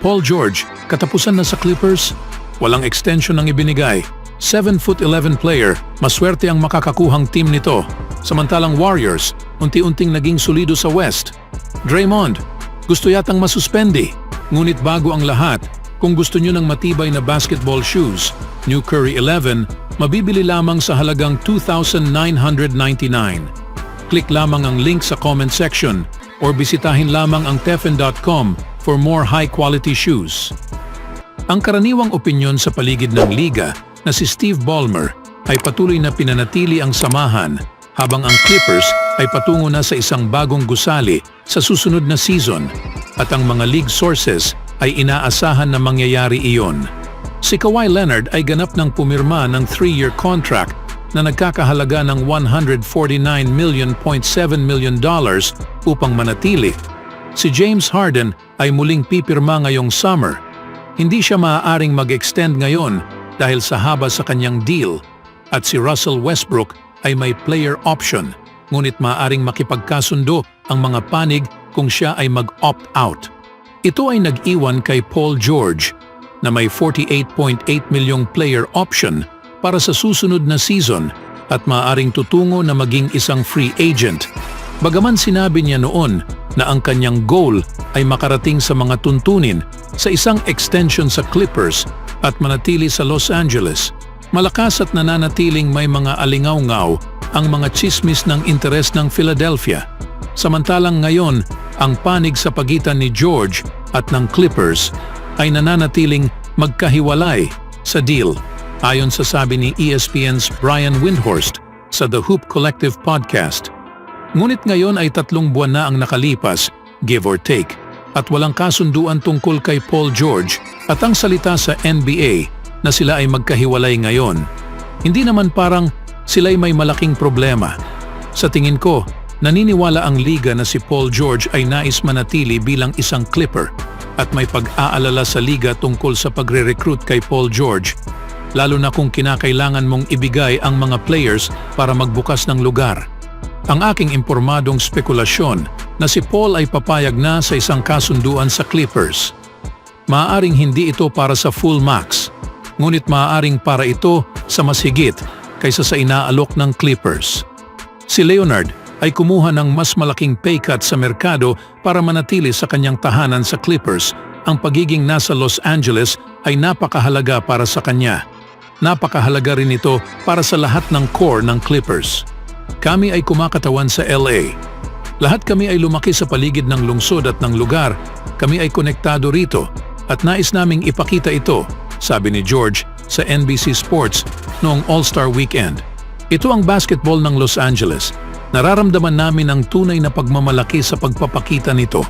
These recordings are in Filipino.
Paul George, katapusan na sa Clippers? Walang extension ang ibinigay. 7'11" player, maswerte ang makakakuhang team nito. Samantalang Warriors, unti-unting naging solido sa West. Draymond, gusto yatang masuspendi. Ngunit bago ang lahat, kung gusto nyo ng matibay na basketball shoes, New Curry 11, mabibili lamang sa halagang $2,999. Click lamang ang link sa comment section or bisitahin lamang ang teffen.com for more high-quality shoes. Ang karaniwang opinyon sa paligid ng liga na si Steve Ballmer ay patuloy na pinanatili ang samahan habang ang Clippers ay patungo na sa isang bagong gusali sa susunod na season at ang mga league sources ay inaasahan na mangyayari iyon. Si Kawhi Leonard ay ganap ng pumirma ng 3-year contract na nagkakahalaga ng $149.7 million upang manatili. Si James Harden ay muling pipirma ngayong summer. Hindi siya maaaring mag-extend ngayon dahil sa haba sa kanyang deal at si Russell Westbrook ay may player option ngunit maaaring makipagkasundo ang mga panig kung siya ay mag-opt out. Ito ay nag-iwan kay Paul George na may $48.8 milyong player option para sa susunod na season at maaaring tutungo na maging isang free agent. Bagaman sinabi niya noon na ang kanyang goal ay makarating sa mga tuntunin sa isang extension sa Clippers at manatili sa Los Angeles, malakas at nananatiling may mga alingaw-ngaw ang mga tsismis ng interes ng Philadelphia. Samantalang ngayon, ang panig sa pagitan ni George at ng Clippers ay nananatiling magkahiwalay sa deal, ayon sa sabi ni ESPN's Brian Windhorst sa The Hoop Collective podcast. Ngunit ngayon ay 3 buwan na ang nakalipas, give or take, at walang kasunduan tungkol kay Paul George at ang salita sa NBA na sila ay magkahiwalay ngayon. Hindi naman parang sila'y may malaking problema. Sa tingin ko, naniniwala ang liga na si Paul George ay nais manatili bilang isang Clipper at may pag-aalala sa liga tungkol sa pagre-recruit kay Paul George, lalo na kung kinakailangan mong ibigay ang mga players para magbukas ng lugar. Ang aking impormadong spekulasyon na si Paul ay papayag na sa isang kasunduan sa Clippers. Maaaring hindi ito para sa full max, ngunit maaaring para ito sa mas higit kaysa sa inaalok ng Clippers. Si Leonard ay kumuha ng mas malaking pay cut sa merkado para manatili sa kanyang tahanan sa Clippers. Ang pagiging nasa Los Angeles ay napakahalaga para sa kanya. Napakahalaga rin ito para sa lahat ng core ng Clippers. Kami ay kumakatawan sa LA. Lahat kami ay lumaki sa paligid ng lungsod at ng lugar. Kami ay konektado rito at nais naming ipakita ito, sabi ni George sa NBC Sports noong All-Star Weekend. Ito ang basketball ng Los Angeles. Nararamdaman namin ang tunay na pagmamalaki sa pagpapakita nito.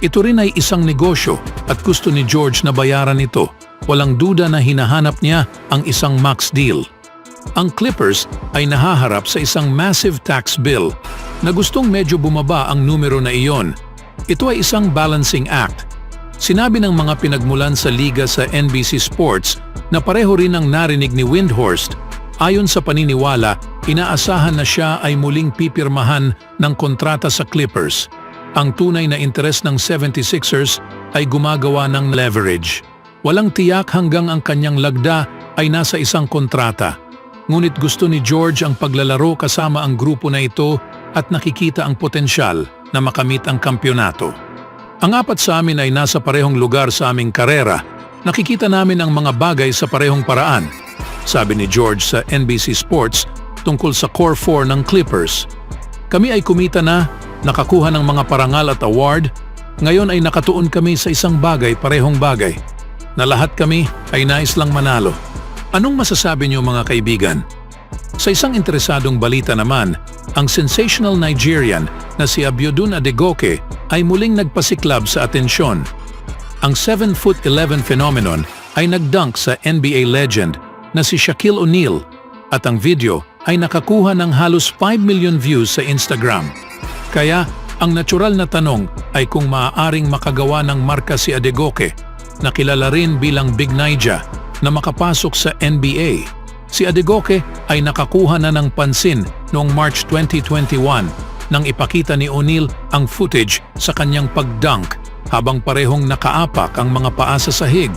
Ito rin ay isang negosyo at gusto ni George na bayaran ito. Walang duda na hinahanap niya ang isang max deal. Ang Clippers ay nahaharap sa isang massive tax bill na gustong medyo bumaba ang numero na iyon. Ito ay isang balancing act. Sinabi ng mga pinagmulan sa liga sa NBC Sports na pareho rin ang narinig ni Windhorst. Ayon sa paniniwala, inaasahan na siya ay muling pipirmahan ng kontrata sa Clippers. Ang tunay na interes ng 76ers ay gumagawa ng leverage. Walang tiyak hanggang ang kanyang lagda ay nasa isang kontrata. Ngunit gusto ni George ang paglalaro kasama ang grupo na ito at nakikita ang potensyal na makamit ang kampyonato. Ang 4 sa amin ay nasa parehong lugar sa aming karera. Nakikita namin ang mga bagay sa parehong paraan, sabi ni George sa NBC Sports tungkol sa Core 4 ng Clippers. Kami ay kumita na, nakakuha ng mga parangal at award. Ngayon ay nakatuon kami sa isang bagay, parehong bagay, na lahat kami ay nais lang manalo. Anong masasabi niyo mga kaibigan? Sa isang interesadong balita naman, ang sensational Nigerian na si Abiodun Adegoke ay muling nagpasiklab sa atensyon. Ang 7'11" phenomenon ay nagdunk sa NBA legend na si Shaquille O'Neal at ang video ay nakakuha ng halos 5 million views sa Instagram. Kaya ang natural na tanong ay kung maaaring makagawa ng marka si Adegoke, na kilala rin bilang Big Naija, na makapasok sa NBA. Si Adegoke ay nakakuha na ng pansin noong March 2021 nang ipakita ni O'Neal ang footage sa kanyang pag-dunk habang parehong nakaapak ang mga paa sa sahig.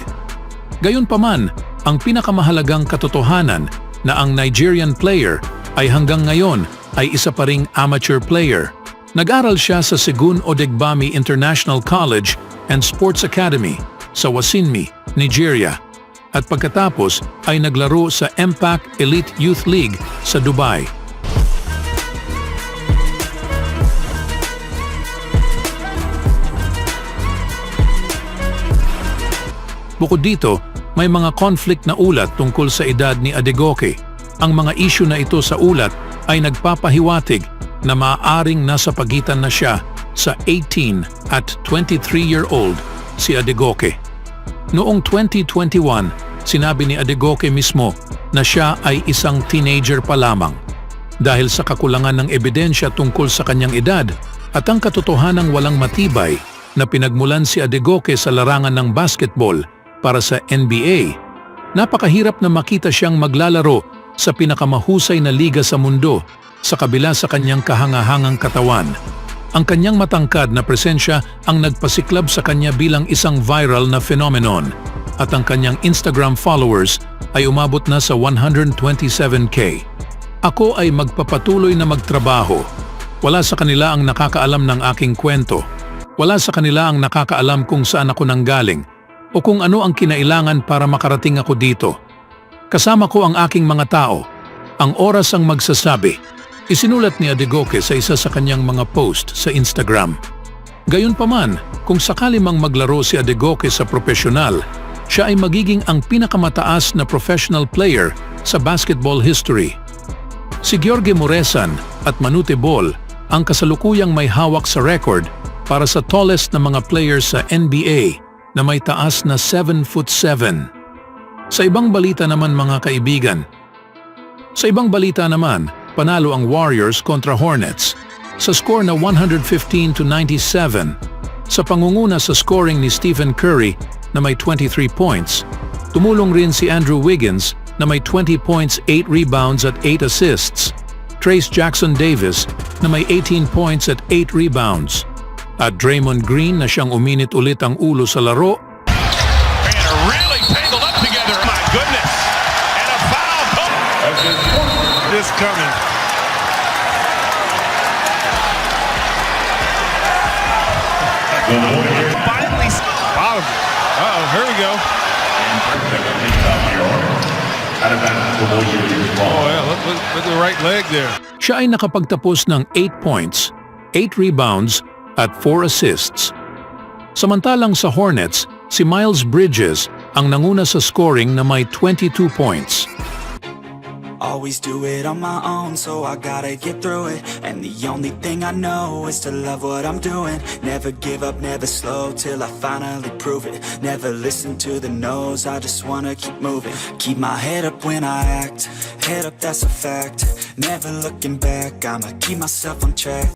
Gayunpaman, ang pinakamahalagang katotohanan na ang Nigerian player ay hanggang ngayon ay isa pa ring amateur player. Nag-aral siya sa Segun Odegbami International College and Sports Academy sa Wasinmi, Nigeria. At pagkatapos ay naglaro sa MPAC Elite Youth League sa Dubai. Bukod dito, may mga conflict na ulat tungkol sa edad ni Adegoke. Ang mga issue na ito sa ulat ay nagpapahiwatig na maaaring nasa pagitan na siya sa 18 at 23-year-old si Adegoke. Noong 2021, sinabi ni Adegoke mismo na siya ay isang teenager pa lamang. Dahil sa kakulangan ng ebidensya tungkol sa kanyang edad at ang katotohanang walang matibay na pinagmulan si Adegoke sa larangan ng basketball para sa NBA, napakahirap na makita siyang maglalaro sa pinakamahusay na liga sa mundo sa kabila sa kanyang kahangahangang katawan. Ang kanyang matangkad na presensya ang nagpasiklab sa kanya bilang isang viral na phenomenon at ang kanyang Instagram followers ay umabot na sa 127K. Ako ay magpapatuloy na magtrabaho. Wala sa kanila ang nakakaalam ng aking kwento. Wala sa kanila ang nakakaalam kung saan ako nanggaling o kung ano ang kinailangan para makarating ako dito. Kasama ko ang aking mga tao. Ang oras ang magsasabi. Isinulat ni Adegoke sa isa sa kanyang mga post sa Instagram. Gayunpaman, kung sakali mang maglaro si Adegoke sa profesional, siya ay magiging ang pinakamataas na professional player sa basketball history. Si Gheorghe Muresan at Manute Bol ang kasalukuyang may hawak sa record para sa tallest na mga players sa NBA na may taas na 7'7". Sa ibang balita naman mga kaibigan, panalo ang Warriors kontra Hornets sa score na 115-97 sa pangunguna sa scoring ni Stephen Curry na may 23 points. Tumulong rin si Andrew Wiggins na may 20 points, 8 rebounds at 8 assists. Trayce Jackson-Davis na may 18 points at 8 rebounds. At Draymond Green na siyang uminit ulit ang ulo sa laro. And really tangled up together. My goodness. And a foul. This coming. Finally. Wow. Uh-oh, here we go. Oh yeah, look at the right leg there. Siya ay nakapagtapos ng 8 points, 8 rebounds at 4 assists. Samantalang sa Hornets, si Miles Bridges ang nanguna sa scoring na may 22 points. Always do it on my own, so I gotta get through it. And the only thing I know is to love what I'm doing. Never give up, never slow, till I finally prove it. Never listen to the no's, I just wanna keep moving. Keep my head up when I act, head up, that's a fact. Never looking back, I'ma keep myself on track.